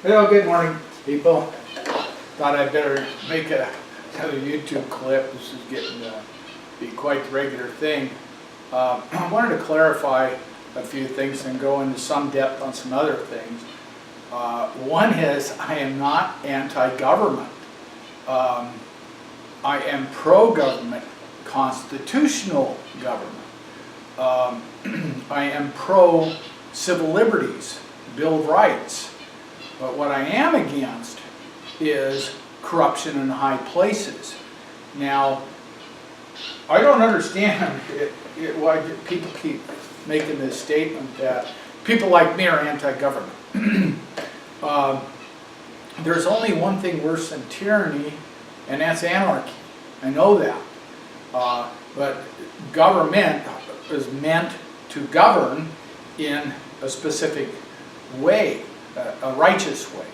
Well, good morning, people. Thought I'd better make another YouTube clip. This is getting to be quite the regular thing. I wanted to clarify a few things and go into some depth on some other things. One is I am not anti-government. I am pro-government, constitutional government. I am pro-civil liberties, Bill of Rights. But what I am against is corruption in high places. Now, I don't understand why people keep making this statement that people like me are anti-government. There's only one thing worse than tyranny, and that's anarchy. I know that. But government is meant to govern in a specific way. A righteous way.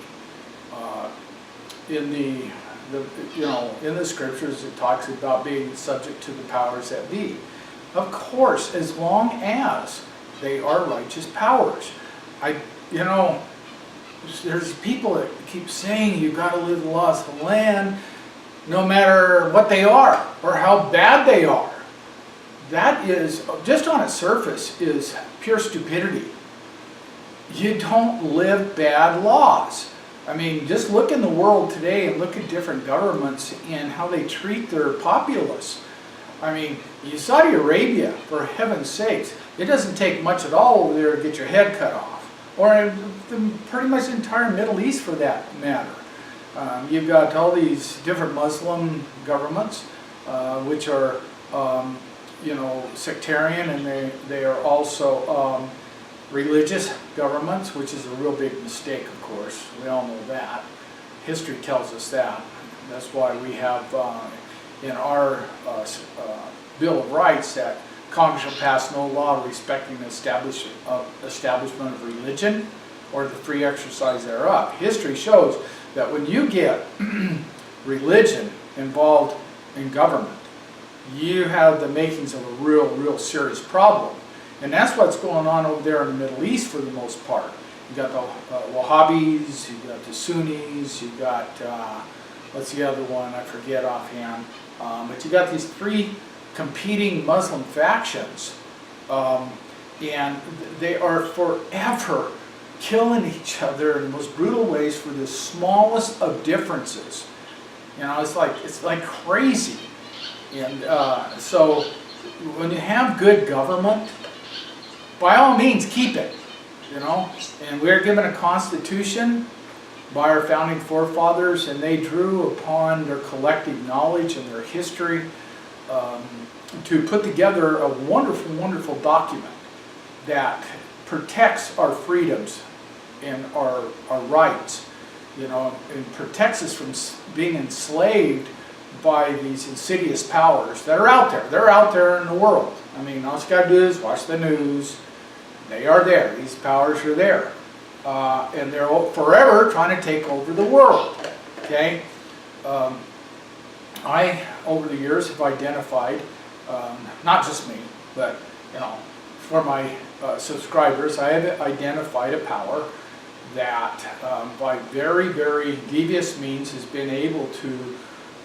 In the scriptures, it talks about being subject to the powers that be. Of course, as long as they are righteous powers. There's people that keep saying you've got to live the laws of the land, no matter what they are or how bad they are. That is, just on its surface, is pure stupidity. You don't live bad laws. I mean, just look in the world today and look at different governments and how they treat their populace. I mean, Saudi Arabia, for heaven's sakes, it doesn't take much at all over there to get your head cut off. Or pretty much the entire Middle East for that matter. You've got all these different Muslim governments, which are, sectarian, and they are also religious governments, which is a real big mistake, of course. We all know that. History tells us that. That's why we have in our Bill of Rights that Congress shall pass no law respecting the establishment of religion or the free exercise thereof. History shows that when you get religion involved in government, you have the makings of a real serious problem. And that's what's going on over there in the Middle East for the most part. You've got the Wahhabis, you've got the Sunnis, you've got, what's the other one? I forget offhand. But you've got these three competing Muslim factions. And they are forever killing each other in the most brutal ways for the smallest of differences. It's like crazy. And so when you have good government, by all means, keep it, And we're given a constitution by our founding forefathers, and they drew upon their collective knowledge and their history to put together a wonderful document that protects our freedoms and our rights, and protects us from being enslaved by these insidious powers that are out there. They're out there in the world. I mean, all you got to do is watch the news. They are there. These powers are there. And they're forever trying to take over the world. Okay? I, over the years, have identified, not just me, but, for my subscribers, I have identified a power that, by very devious means, has been able to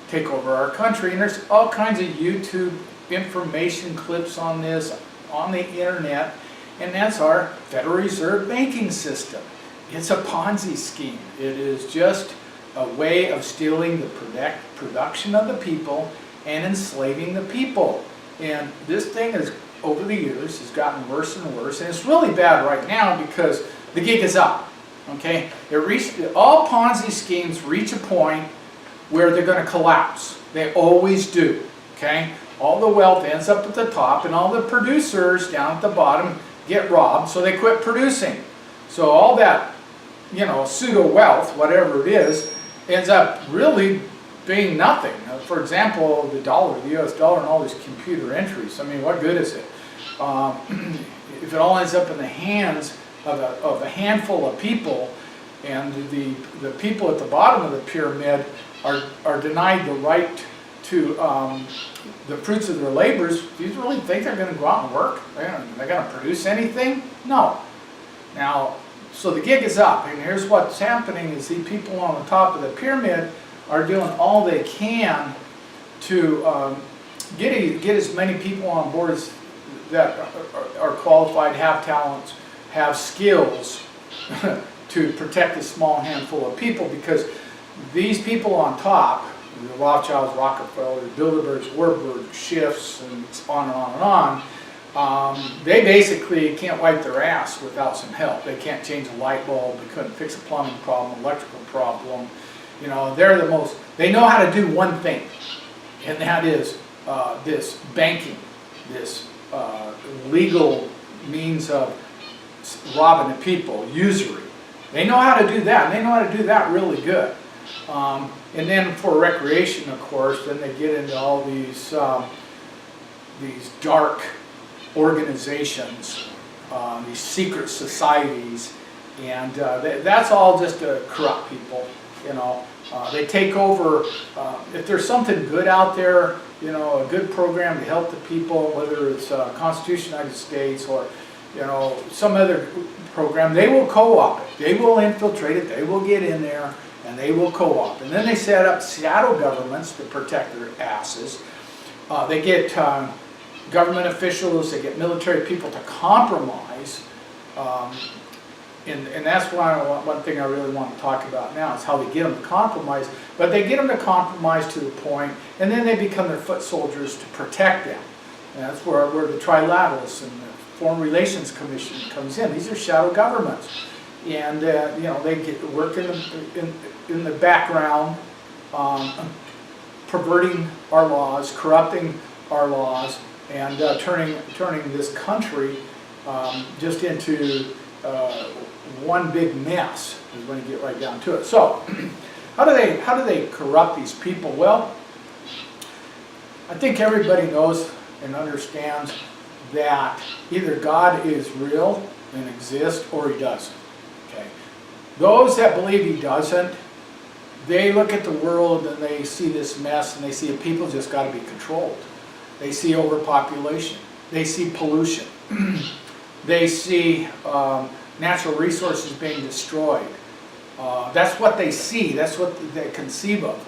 take over our country. And there's all kinds of YouTube information clips on this, on the internet, and that's our Federal Reserve banking system. It's a Ponzi scheme. It is just a way of stealing the production of the people and enslaving the people. And this thing has, over the years, has gotten worse and worse, and it's really bad right now because the gig is up. Okay? All Ponzi schemes reach a point where they're going to collapse. They always do. Okay? All the wealth ends up at the top, and all the producers down at the bottom get robbed, so they quit producing. So all that, pseudo wealth, whatever it is, ends up really being nothing. For example, the dollar, the US dollar, and all these computer entries. I mean, what good is it? If it all ends up in the hands of a handful of people, and the people at the bottom of the pyramid are denied the right to the fruits of their labors, do you really think they're going to go out and work? They're going to produce anything? No. Now, So the gig is up, and here's what's happening is the people on the top of the pyramid are doing all they can to get as many people on board as that are qualified, have talents, have skills to protect a small handful of people, because these people on top, the Rothschilds, Rockefeller, Bilderbergs, Warburg, Schiffs, and on and on and on, they basically can't wipe their ass without some help. They can't change a light bulb, they couldn't fix a plumbing problem, electrical problem. You know, they know how to do one thing, and that is this banking, this legal means of robbing the people, usury. They know how to do that, and they know how to do that really good. And then for recreation, of course, then they get into all these dark organizations, these secret societies, and that's all just to corrupt people. You know, they take over. If there's something good out there, you know, a good program to help the people, whether it's Constitution of the United States or, you know, some other program, they will co-opt it. They will infiltrate it. They will get in there, and they will co-opt. And then they set up shadow governments to protect their asses. They get government officials, they get military people to compromise. And that's one thing I really want to talk about now is how they get them to compromise. But they get them to compromise to the point, and then they become their foot soldiers to protect them. And that's where the trilaterals and the Foreign Relations Commission comes in. These are shadow governments. And you know, they work in the background, perverting our laws, corrupting our laws, and turning this country just into one big mess, is when you get right down to it. So, how do they corrupt these people? Well, I think everybody knows and understands that either God is real and exists, or He doesn't. Okay, those that believe He doesn't, they look at the world and they see this mess, and they see that people just got to be controlled. They see overpopulation. They see pollution. They see natural resources being destroyed. That's what they see. That's what they conceive of.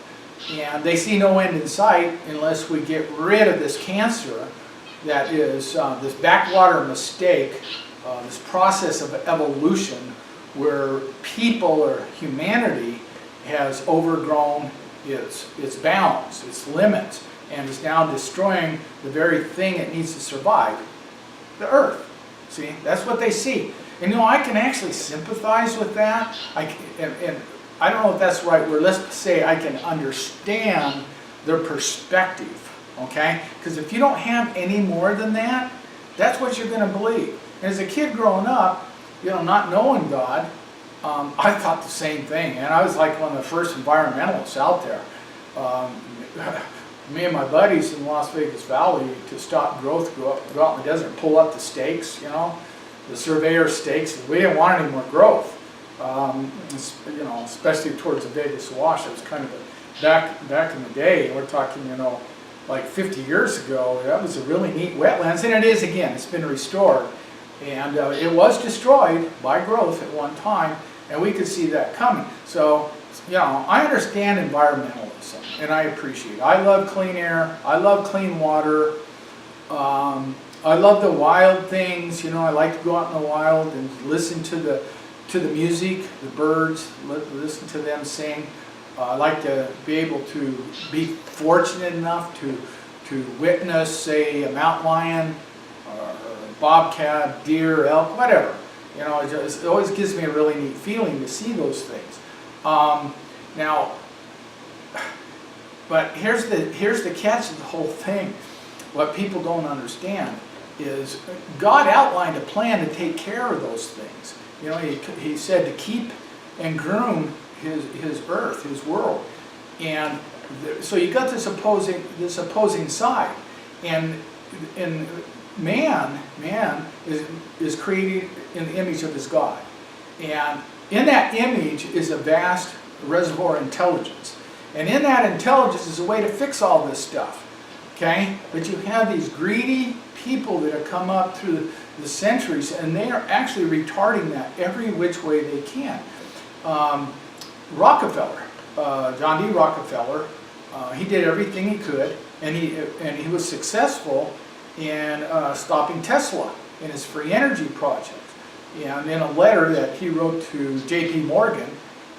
And they see no end in sight unless we get rid of this cancer that is this backwater mistake, this process of evolution where people or humanity has overgrown its bounds, its limits, and is now destroying the very thing it needs to survive, the earth. See, that's what they see. And you know, I can actually sympathize with that. And I don't know if that's the right word. Let's say I can understand their perspective, okay? Because if you don't have any more than that, that's what you're going to believe. And as a kid growing up, you know, not knowing God, I thought the same thing. And I was like one of the first environmentalists out there. Me and my buddies in Las Vegas Valley, to stop growth, go out in the desert and pull up the stakes, you know, the surveyor stakes. We didn't want any more growth, you know, especially towards the Vegas Wash. It was kind of back in the day. We're talking, you know, like 50 years ago. That was a really neat wetlands, and it is again. It's been restored, and it was destroyed by growth at one time, and we could see that coming. So, you know, I understand environmentalism, and I appreciate it. I love clean air. I love clean water. I love the wild things. You know, I like to go out in the wild and listen to the music, the birds, listen to them sing. I like to be able to be fortunate enough to witness, say, a mountain lion, or a bobcat, deer, elk, whatever. You know, it always gives me a really neat feeling to see those things. Now, but here's the catch of the whole thing. What people don't understand is God outlined a plan to take care of those things. You know, he said to keep and groom his earth, his world, and so you got this opposing side, and man is created in the image of his God, and in that image is a vast reservoir of intelligence, and in that intelligence is a way to fix all this stuff. Okay, but you have these greedy people that have come up through the centuries, and they are actually retarding that every which way they can. Rockefeller, John D. Rockefeller, he did everything he could, and he was successful in stopping Tesla in his free energy project. And in a letter that he wrote to J.P. Morgan,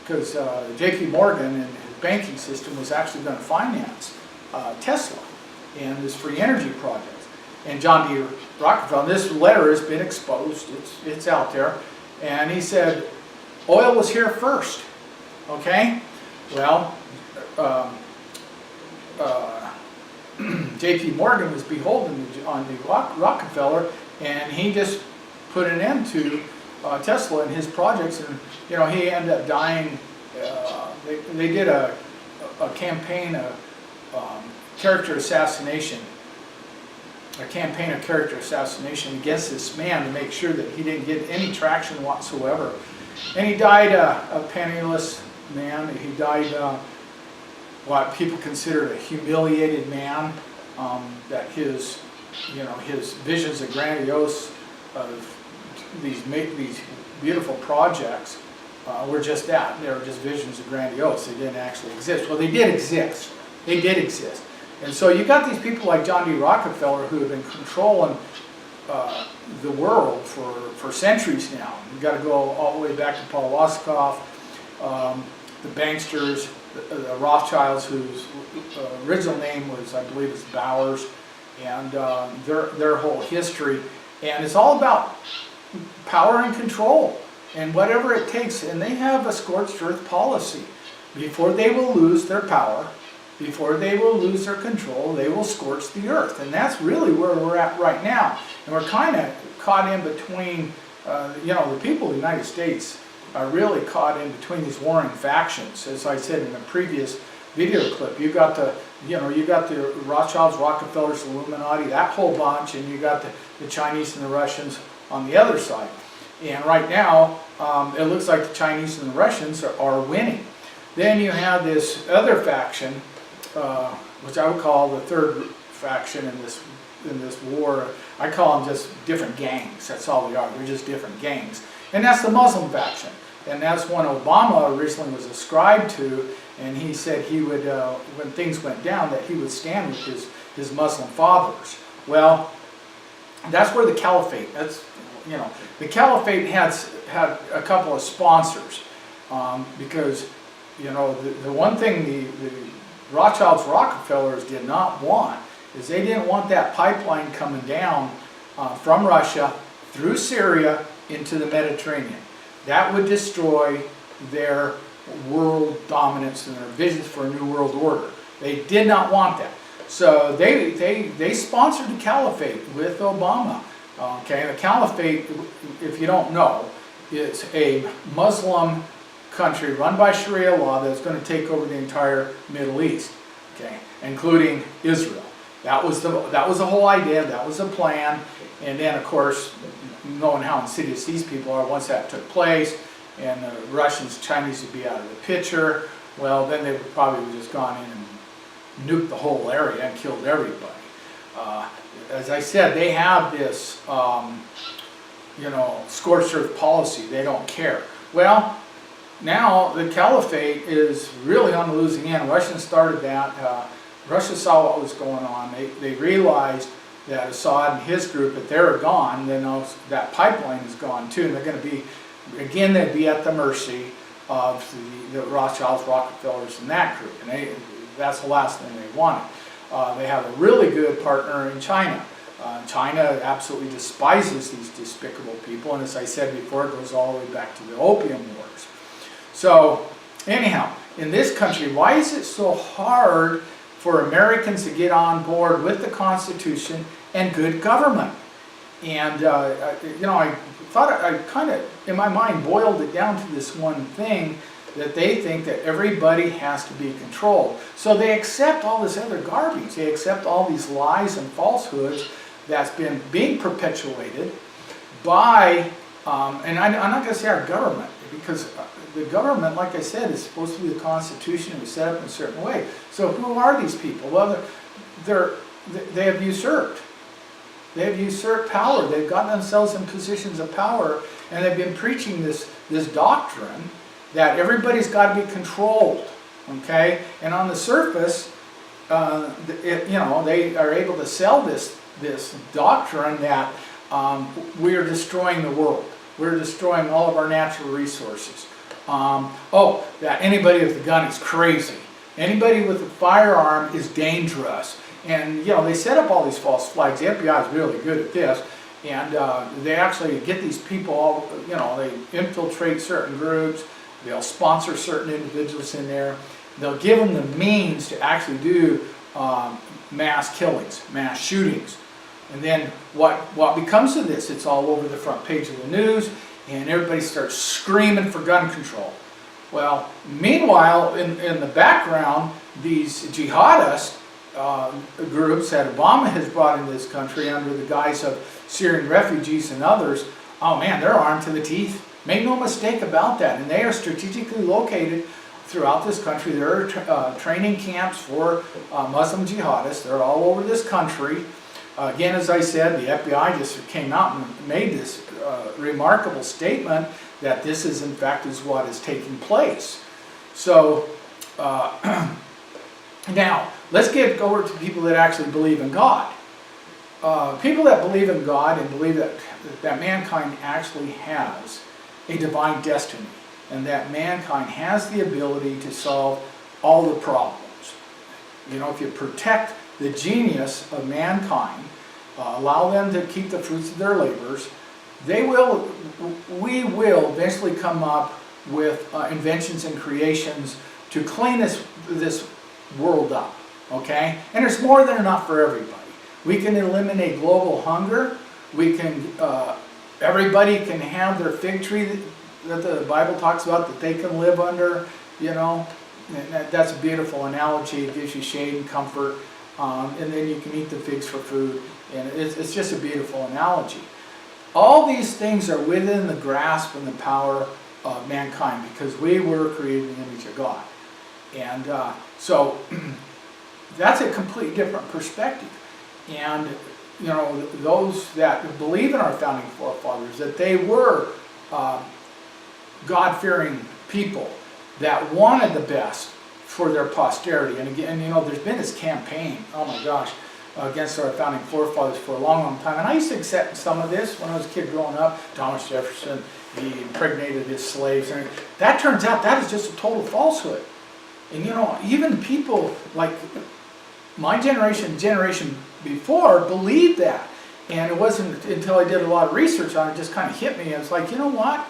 because J.P. Morgan and his banking system was actually going to finance Tesla and his free energy project. And John D. Rockefeller, this letter has been exposed, it's out there, and he said, oil was here first, okay? Well, J.P. Morgan was beholden on the Rockefeller, and he just put an end to Tesla and his projects, and he ended up dying. They did a campaign of character assassination, against this man to make sure that he didn't get any traction whatsoever. And he died a penniless man. He died what people consider a humiliated man. That his visions are grandiose of these beautiful projects were just that. They were just visions of grandiose. They didn't actually exist. Well, they did exist. They did exist. And so you got these people like John D. Rockefeller who have been controlling the world for centuries now. You've got to go all the way back to Paul Wasikoff, the banksters, the Rothschilds, whose original name was, I believe, is Bowers, and their whole history. And it's all about power and control, and whatever it takes. And they have a scorched earth policy. Before they will lose their power, before they will lose their control, they will scorch the earth. And that's really where we're at right now. And we're kind of caught in between, the people of the United States are really caught in between these warring factions. As I said in the previous video clip, you got the Rothschilds, Rockefellers, Illuminati, that whole bunch, and you got the Chinese and the Russians on the other side. And right now, it looks like the Chinese and the Russians are winning. Then you have this other faction, which I would call the third faction in this war. I call them just different gangs. That's all they are. They're just different gangs. And that's the Muslim faction. And that's one Obama originally was ascribed to, and he said he would, when things went down, that he would stand with his Muslim fathers. Well, that's where the caliphate, the caliphate had a couple of sponsors, because, the one thing the Rothschilds, Rockefellers did not want is they didn't want that pipeline coming down from Russia through Syria into the Mediterranean. That would destroy their world dominance and their visions for a new world order. They did not want that. So they sponsored the caliphate with Obama. Okay, the caliphate, if you don't know, is a Muslim country run by Sharia law that's going to take over the entire Middle East, okay, including Israel. That was the whole idea. That was the plan. And then, of course, knowing how insidious these people are, once that took place, and the Russians, Chinese would be out of the picture, well, then they would probably have just gone in and nuked the whole area and killed everybody. As I said, they have this, scorched earth policy. They don't care. Well, now the caliphate is really on the losing end. Russians started that. Russia saw what was going on. They realized that Assad and his group, if they're gone, then that pipeline is gone too. And they're going to be, again, they'd be at the mercy of the Rothschilds, Rockefellers, and that group. And that's the last thing they wanted. They have a really good partner in China. China absolutely despises these despicable people. And as I said before, it goes all the way back to the Opium Wars. So anyhow, in this country, why is it so hard for Americans to get on board with the Constitution and good government? And I thought I kind of, in my mind, boiled it down to this one thing, that they think that everybody has to be controlled. So they accept all this other garbage. They accept all these lies and falsehoods that's been being perpetuated by, and I'm not going to say our government, because the government, like I said, is supposed to be the Constitution. It was set up in a certain way. So who are these people? Well, they have usurped They've usurped power. They've gotten themselves in positions of power, and they've been preaching this doctrine that everybody's got to be controlled. Okay, and on the surface, they are able to sell this doctrine that we are destroying the world. We're destroying all of our natural resources. That anybody with a gun is crazy. Anybody with a firearm is dangerous. And they set up all these false flags. The FBI is really good at this, and they actually get these people all, they infiltrate certain groups. They'll sponsor certain individuals in there. They'll give them the means to actually do mass killings, mass shootings. And then what becomes of this? It's all over the front page of the news, and everybody starts screaming for gun control. Well, meanwhile, in the background, these jihadist groups that Obama has brought into this country under the guise of Syrian refugees and others, oh man, they're armed to the teeth. Make no mistake about that. And they are strategically located throughout this country. There are training camps for Muslim jihadists. They're all over this country. Again, as I said, the FBI just came out and made this remarkable statement that this is, in fact, is what is taking place. So, now, let's get over to people that actually believe in God. People that believe in God and believe that mankind actually has a divine destiny, and that mankind has the ability to solve all the problems. If you protect the genius of mankind, allow them to keep the fruits of their labors, we will eventually come up with inventions and creations to clean this world up, okay? And there's more than enough for everybody. We can eliminate global hunger. We can, everybody can have their fig tree that the Bible talks about that they can live under, And that's a beautiful analogy. It gives you shade and comfort, and then you can eat the figs for food, and it's just a beautiful analogy. All these things are within the grasp and the power of mankind because we were created in the image of God. And so that's a completely different perspective. And, those that believe in our founding forefathers, that they were God-fearing people that wanted the best for their posterity. And again, there's been this campaign, oh my gosh, against our founding forefathers for a long, long time. And I used to accept some of this when I was a kid growing up. Thomas Jefferson, he impregnated his slaves. And that turns out that is just a total falsehood. And even people like my generation before believed that. And it wasn't until I did a lot of research on it, just kind of hit me. I was like, you know what?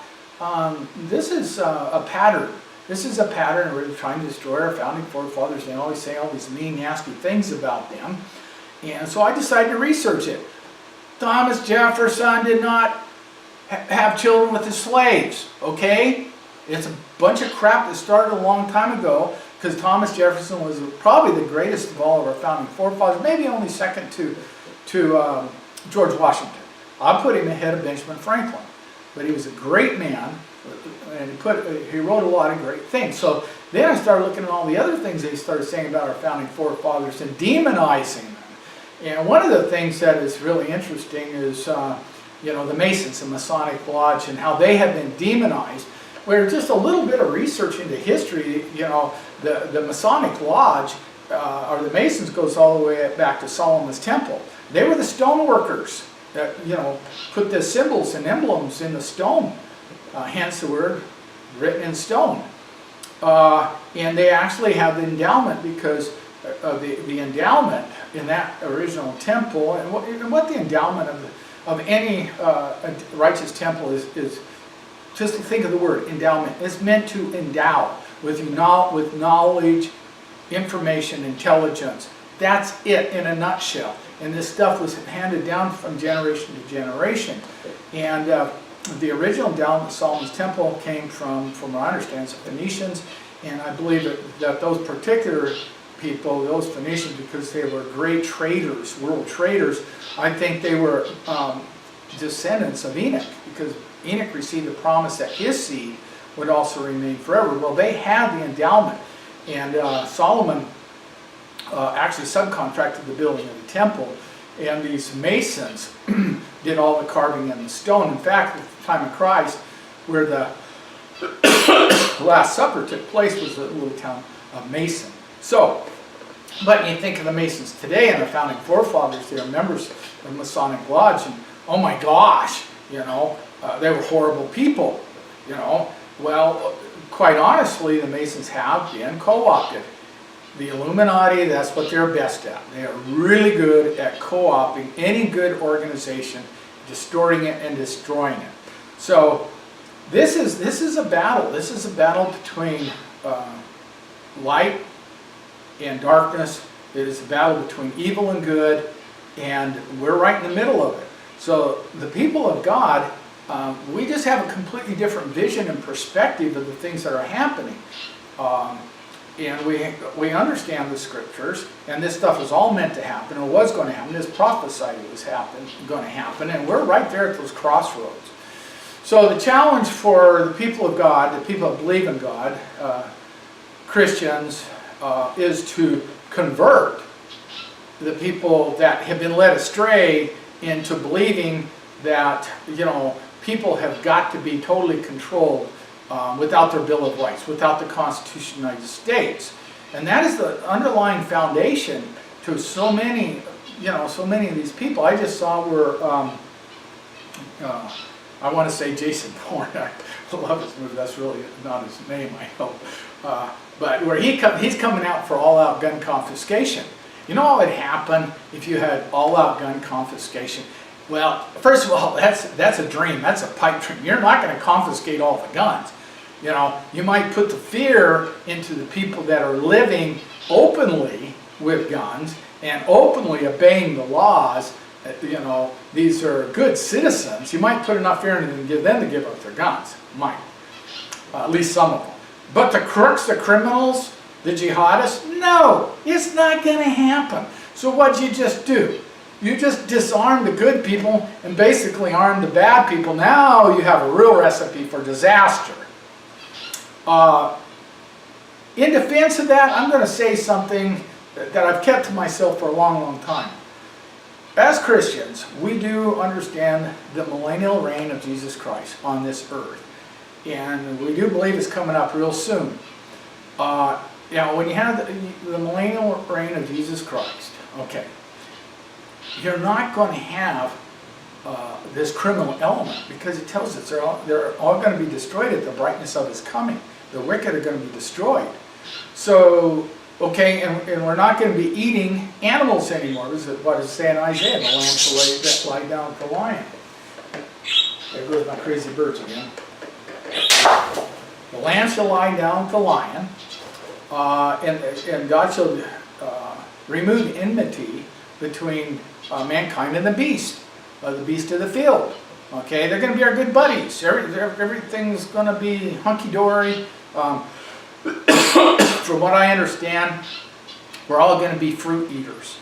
This is a pattern. This is a pattern where they're trying to destroy our founding forefathers. They always say all these mean, nasty things about them. And so I decided to research it. Thomas Jefferson did not have children with his slaves, okay? It's a bunch of crap that started a long time ago, because Thomas Jefferson was probably the greatest of all of our founding forefathers, maybe only second to George Washington. I'll put him ahead of Benjamin Franklin. But he was a great man, and he wrote a lot of great things. So then I started looking at all the other things they started saying about our founding forefathers and demonizing them. And one of the things that is really interesting is, the Masons, the Masonic Lodge, and how they have been demonized. Where just a little bit of research into history, the Masonic Lodge, or the Masons, goes all the way back to Solomon's Temple. They were the stone workers that, put the symbols and emblems in the stone, hence the word written in stone. And they actually have the endowment because of the endowment in that original temple, and what the endowment of any righteous temple is just think of the word endowment. It's meant to endow with knowledge, information, intelligence. That's it in a nutshell. And this stuff was handed down from generation to generation. And the original endowment of Solomon's Temple came from what I understand, the Phoenicians. And I believe that those particular people, those Phoenicians, because they were great traders, world traders, I think they were descendants of Enoch, because Enoch received the promise that his seed would also remain forever. Well, they had the endowment, and Solomon actually subcontracted the building of the temple, and these masons did all the carving in the stone. In fact, at the time of Christ, where the Last Supper took place was a little town of Mason. So, but you think of the Masons today and the founding forefathers, they are members of the Masonic Lodge, and oh my gosh, you know, they were horrible people, you know. Well, quite honestly, the Masons have been co-opted. The Illuminati, that's what they're best at. They are really good at co-opting any good organization, distorting it and destroying it. So this is a battle. This is a battle between light and darkness. It is a battle between evil and good, and we're right in the middle of it. So the people of God, we just have a completely different vision and perspective of the things that are happening. And we understand the scriptures, and this stuff is all meant to happen, or was going to happen. It's prophesied it was going to happen, and we're right there at those crossroads. So the challenge for the people of God, the people that believe in God, Christians, is to convert the people that have been led astray into believing that, you know, people have got to be totally controlled without their Bill of Rights, without the Constitution of the United States. And that is the underlying foundation to so many, you know, so many of these people. I just saw where, I want to say Jason Bourne, I love his movie, that's really not his name, I hope. But where he's coming out for all-out gun confiscation. You know what would happen if you had all-out gun confiscation? Well, first of all, that's a dream. That's a pipe dream. You're not going to confiscate all the guns. You know, you might put the fear into the people that are living openly with guns and openly obeying the laws. You know, these are good citizens. You might put enough fear in them to give them to give up their guns. Might. At least some of them. But the crooks, the criminals, the jihadists, no, it's not going to happen. So what'd you just do? You just disarm the good people and basically arm the bad people. Now you have a real recipe for disaster. In defense of that, I'm going to say something that I've kept to myself for a long, long time. As Christians, we do understand the millennial reign of Jesus Christ on this earth. And we do believe it's coming up real soon. You know, when you have the millennial reign of Jesus Christ, okay, you're not going to have this criminal element, because it tells us they're all going to be destroyed at the brightness of his coming. The wicked are going to be destroyed. So, okay, and we're not going to be eating animals anymore. This is what is saying in Isaiah, the lamb shall lie down with the lion. There goes my crazy birds again. The lamb shall lie down with the lion, and God shall remove enmity between mankind and the beast of the field. Okay, they're going to be our good buddies. Everything's going to be hunky-dory. From what I understand, we're all going to be fruit eaters.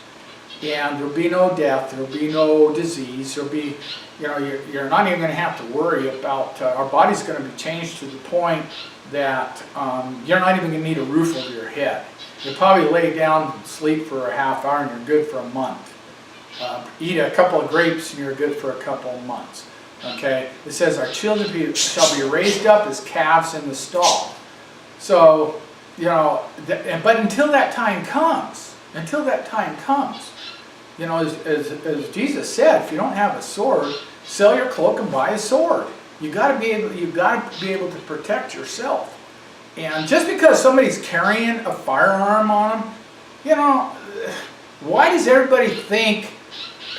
And there'll be no death, there'll be no disease, there'll be, you know, you're not even going to have to worry about, our body's going to be changed to the point that you're not even going to need a roof over your head. You'll probably lay down and sleep for a half hour and you're good for a month. Eat a couple of grapes and you're good for a couple of months. Okay, it says our children shall be raised up as calves in the stall. So, you know, but until that time comes, you know, as Jesus said, if you don't have a sword, sell your cloak and buy a sword. You've got to be able to protect yourself. And just because somebody's carrying a firearm on them, you know, why does everybody think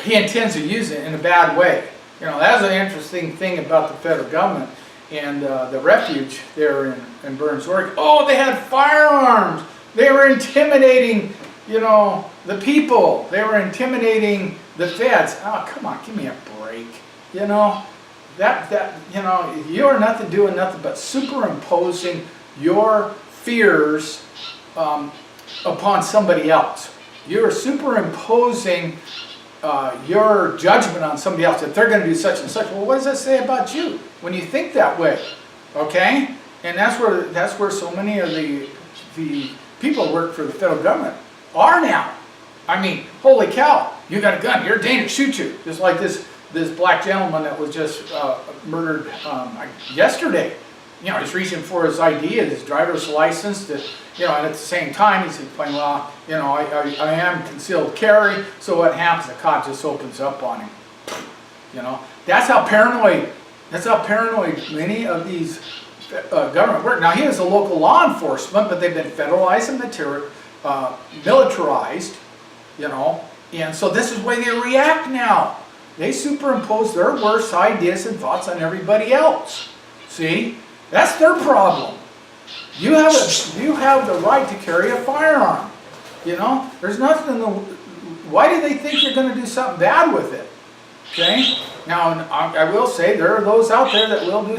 he intends to use it in a bad way? You know, that's an interesting thing about the federal government and the refuge there in Burns, Oregon. Oh, they had firearms. They were intimidating, you know, the people. They were intimidating the feds. Oh, come on, give me a break. You know, you know, you're doing nothing but superimposing your fears upon somebody else. You're superimposing your judgment on somebody else, that they're going to do such and such. Well, what does that say about you when you think that way? Okay, and that's where so many of the people who work for the federal government are now. I mean, holy cow! you got a gun, you're dangerous, shoot you. Just like this black gentleman that was just murdered yesterday. You know, he's reaching for his ID, his driver's license, to, you know, and at the same time he's saying, well, you know, I am concealed carry, so what happens? The cop just opens up on him. You know, that's how paranoid many of these government work. Now, he is a local law enforcement, but they've been federalized and militarized, you know, and so this is the way they react now. They superimpose their worst ideas and thoughts on everybody else. See? That's their problem. You have the right to carry a firearm. You know? There's nothing why do they think you're going to do something bad with it? Okay? Now, I will say there are those out there that will do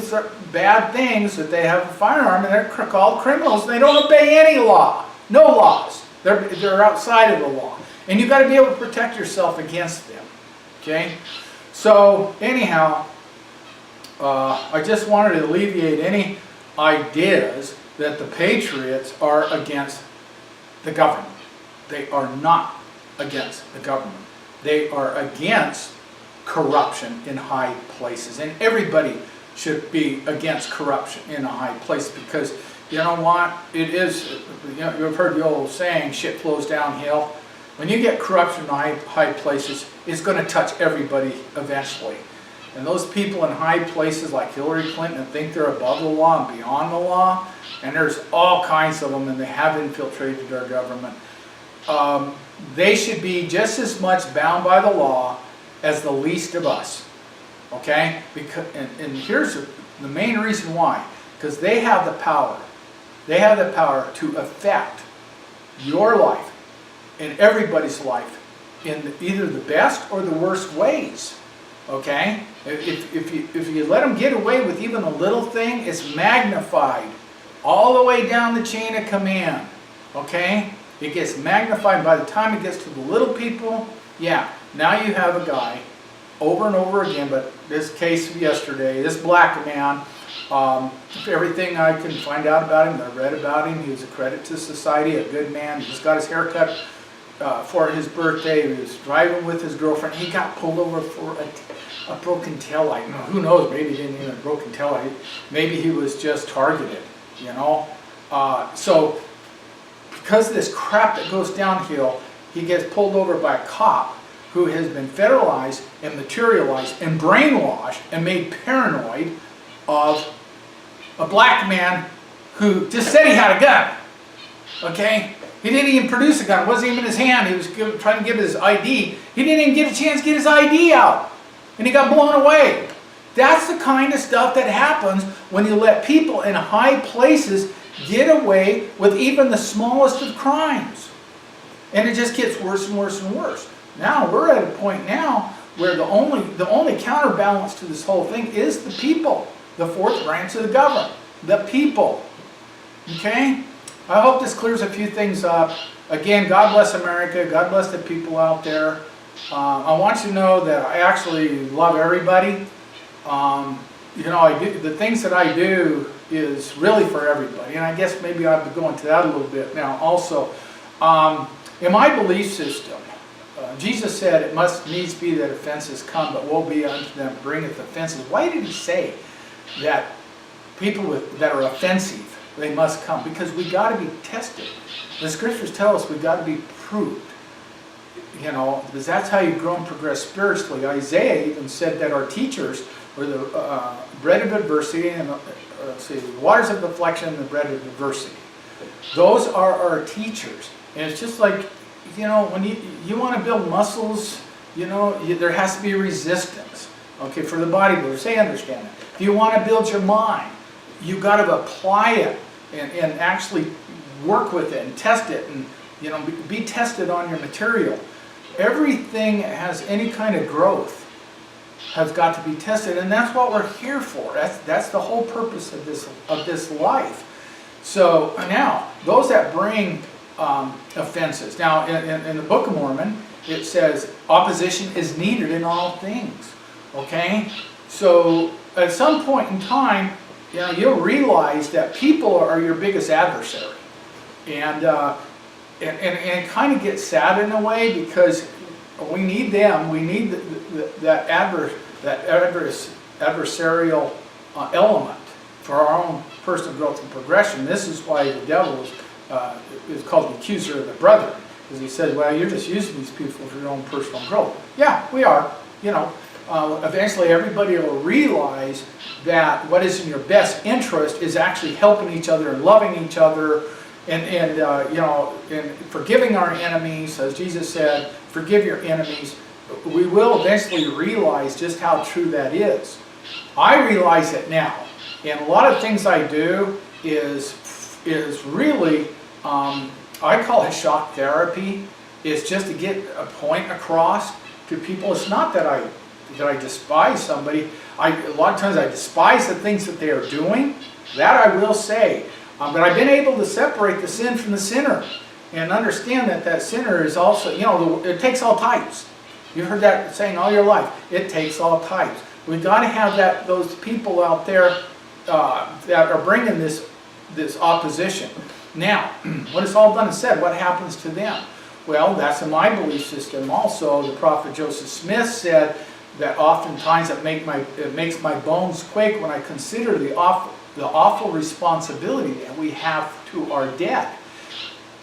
bad things that they have a firearm, and they're called criminals, and they don't obey any law. No laws. They're outside of the law. And you've got to be able to protect yourself against them. Okay? So, anyhow, I just wanted to alleviate any ideas that the patriots are against the government. They are not against the government. They are against corruption in high places. And everybody should be against corruption in a high place, because you know what? It is, you know, you've heard the old saying, shit flows downhill. When you get corruption in high places, it's going to touch everybody eventually. And those people in high places like Hillary Clinton think they're above the law and beyond the law, and there's all kinds of them, and they have infiltrated our government. They should be just as much bound by the law as the least of us. Okay? Because, and here's the main reason why. Because they have the power. They have the power to affect your life and everybody's life in either the best or the worst ways. Okay? If you let them get away with even a little thing, it's magnified all the way down the chain of command. Okay? It gets magnified. By the time it gets to the little people, yeah, now you have a guy over and over again, but this case yesterday, this black man, everything I can find out about him, I read about him, he was a credit to society, a good man. He just got his hair cut for his birthday. He was driving with his girlfriend. He got pulled over for a broken taillight. Who knows, maybe he didn't even have a broken taillight. Maybe he was just targeted, you know. So because of this crap that goes downhill, he gets pulled over by a cop who has been federalized and materialized and brainwashed and made paranoid of a black man who just said he had a gun. Okay? He didn't even produce a gun. It wasn't even in his hand. He was trying to give his ID. He didn't even get a chance to get his ID out. And he got blown away. That's the kind of stuff that happens when you let people in high places get away with even the smallest of crimes. And it just gets worse and worse and worse. Now we're at a point now where the only counterbalance to this whole thing is the people, the fourth branch of the government, the people. Okay? I hope this clears a few things up. Again, God bless America. God bless the people out there. I want you to know that I actually love everybody. You know, the things that I do is really for everybody, and I guess maybe I'll be going to that a little bit now also. In my belief system, Jesus said it must needs be that offenses come, but woe be unto them bringeth offenses. Why did he say that people that are offensive, they must come? Because we got to be tested. The scriptures tell us we got to be proved. You know, because that's how you grow and progress spiritually. Isaiah even said that our teachers were the bread of adversity and the waters of affliction and the bread of adversity. Those are our teachers. And it's just like, you know, when you want to build muscles, you know, there has to be resistance. Okay, for the bodybuilders, they understand it. If you want to build your mind, you've got to apply it and actually work with it and test it and, you know, be tested on your material. Everything that has any kind of growth has got to be tested, and that's what we're here for. That's the whole purpose of this life. So now, those that bring offenses. Now, in the Book of Mormon, it says opposition is needed in all things. Okay, so at some point in time, you know, you'll realize that people are your biggest adversary, and kind of get sad in a way, because we need them. We need that adversarial element for our own personal growth and progression. This is why the devil is called the accuser of the brethren, because he said, well, you're just using these people for your own personal growth. Yeah, we are. You know, eventually everybody will realize that what is in your best interest is actually helping each other and loving each other, and you know, and forgiving our enemies, as Jesus said, forgive your enemies. We will eventually realize just how true that is. I realize it now, and a lot of things I do is really, I call it shock therapy. It's just to get a point across to people. It's not that I despise somebody. A lot of times I despise the things that they are doing. That I will say. But I've been able to separate the sin from the sinner and understand that that sinner is also, you know, it takes all types. You've heard that saying all your life. It takes all types. We've got to have those people out there that are bringing this opposition. Now, when it's all done and said, what happens to them? Well, that's in my belief system also. The prophet Joseph Smith said that oftentimes it makes my bones quake when I consider the awful responsibility that we have to our dead.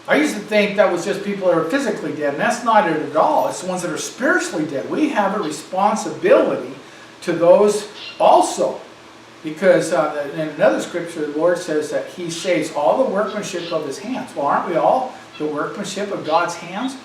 I used to think that was just people that are physically dead, and that's not it at all. It's the ones that are spiritually dead. We have a responsibility to those also. Because in another scripture, the Lord says that He saves all the workmanship of His hands. Well, aren't we all the workmanship of God's hands?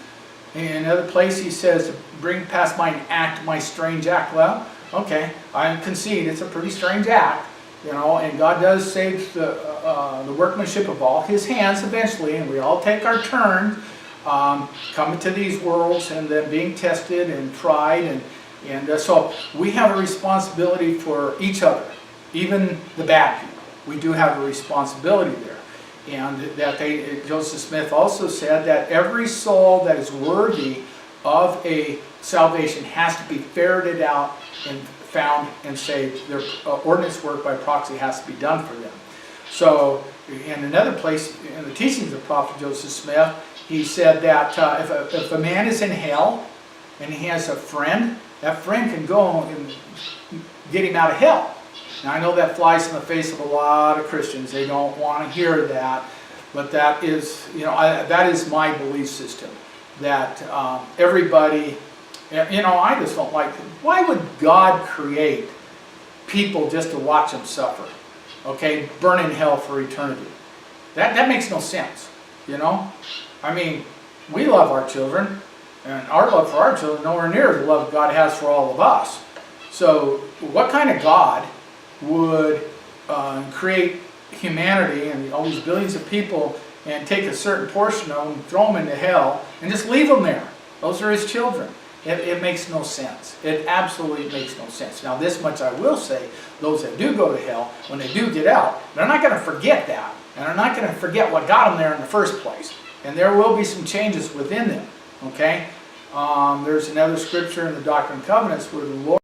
In another place He says, bring past mine act, my strange act. Well, okay, I concede it's a pretty strange act, you know, and God does save the workmanship of all His hands eventually, and we all take our turn coming to these worlds and then being tested and tried, and so we have a responsibility for each other, even the bad people. We do have a responsibility there. And that Joseph Smith also said that every soul that is worthy of a salvation has to be ferreted out and found and saved. Their ordinance work by proxy has to be done for them. So in another place, in the teachings of Prophet Joseph Smith, he said that if a man is in hell and he has a friend, that friend can go and get him out of hell. Now I know that flies in the face of a lot of Christians. They don't want to hear that, but that is, you know, that is my belief system. That everybody, you know, I just don't like. Why would God create people just to watch them suffer? Okay, burn in hell for eternity. That makes no sense. You know, I mean, we love our children, and our love for our children is nowhere near the love God has for all of us. So, what kind of God would create humanity and all these billions of people and take a certain portion of them, throw them into hell, and just leave them there? Those are His children. It makes no sense. It absolutely makes no sense. Now, this much I will say, those that do go to hell, when they do get out, they're not going to forget that. And they're not going to forget what got them there in the first place. And there will be some changes within them. Okay? There's another scripture in the Doctrine and Covenants where the Lord